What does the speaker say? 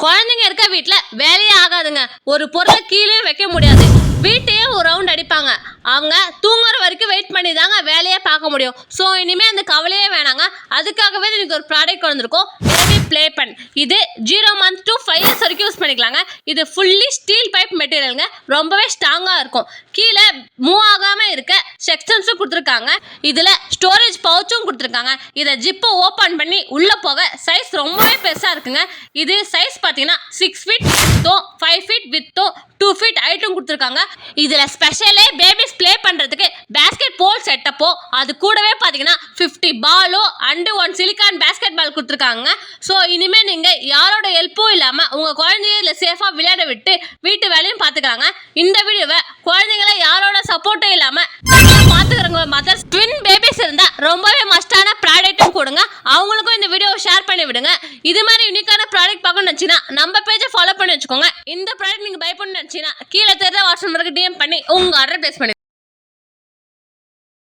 குழந்தைங்க இருக்க வீட்டில் வேலையே ஆகாதுங்க. ஒரு பொருளை கீழே வைக்க முடியாது. வீட்டையே ஒரு ரவுண்ட் அடிப்பாங்க. அவங்க தூங்குற வரைக்கும் வெயிட் பண்ணி தாங்க வேலையே பார்க்க முடியும். ஸோ இனிமேல் அந்த கவலையே வேணாங்க. அதுக்காகவே எனக்கு ஒரு ப்ராடக்ட் வந்திருக்கும், பேபி ப்ளே பென். இது 0 months to 5 years வரைக்கும் யூஸ் பண்ணிக்கலாங்க. இது ஃபுல்லி ஸ்டீல் பைப் மெட்டீரியலுங்க. ரொம்பவே ஸ்ட்ராங்காக இருக்கும். கீழே மூவ் ஆகாமல் இருக்க செக்ஷன்ஸும் கொடுத்துருக்காங்க. இதில் ஸ்டோரேஜ் பவுச்சும் கொடுத்துருக்காங்க. இதை ஜிப்பை ஓப்பன் பண்ணி உள்ளே போக சைஸ் ரொம்பவே பெருசாக இருக்குங்க. இது சைஸ் பார்த்தீங்கன்னா 6 feet வித்தோ 5 feet வித்தோ 2 feet ஹைட்டும் கொடுத்துருக்காங்க. இதில் ஸ்பெஷலே பேபிஸ் ப்ளே பண்ணுறதுக்கு பேஸ்கெட் பால் செட்டப்போ, அது கூடவே பார்த்தீங்கன்னா 50 பாலோ அண்டு 1 சிலிக்கான் பேஸ்கெட் பால் கொடுத்துருக்காங்க. ஸோ இனிமேல் நீங்கள் யாரோட ஹெல்ப்பும் இல்லாமல் உங்கள் குழந்தைய இதில் சேஃபாக விளையாட விட்டு வீட்டு வேலையும் பார்த்துக்கலாங்க. இந்த வீடியோவை குழந்தைங்களை யாரோட சப்போர்ட்டும் இல்லாமல் பார்த்துக்கிறவங்க மதர்ஸ் ட்வின் பேபிஸ் இருந்தால் ரொம்பவே மஸ்டான ப்ராடக்ட்டும் கொடுங்க. அவங்களுக்கும் இந்த வீடியோவை ஷேர் பண்ணி விடுங்க. இது மாதிரி யூனிக்கான ப்ராடக்ட் பார்க்கணும்னு நினச்சின்னா நம்ம பேஜை ஃபாலோ பண்ணி வச்சுக்கோங்க. இந்த ப்ராடக்ட் நீங்கள் பை பண்ணி நினச்சிங்கன்னா கீழே தெரிஞ்ச வாட்ஸ்அப் நம்பருக்கு DM பண்ணி உங்கள் ஆர்டர் ப்ளேஸ் பண்ணி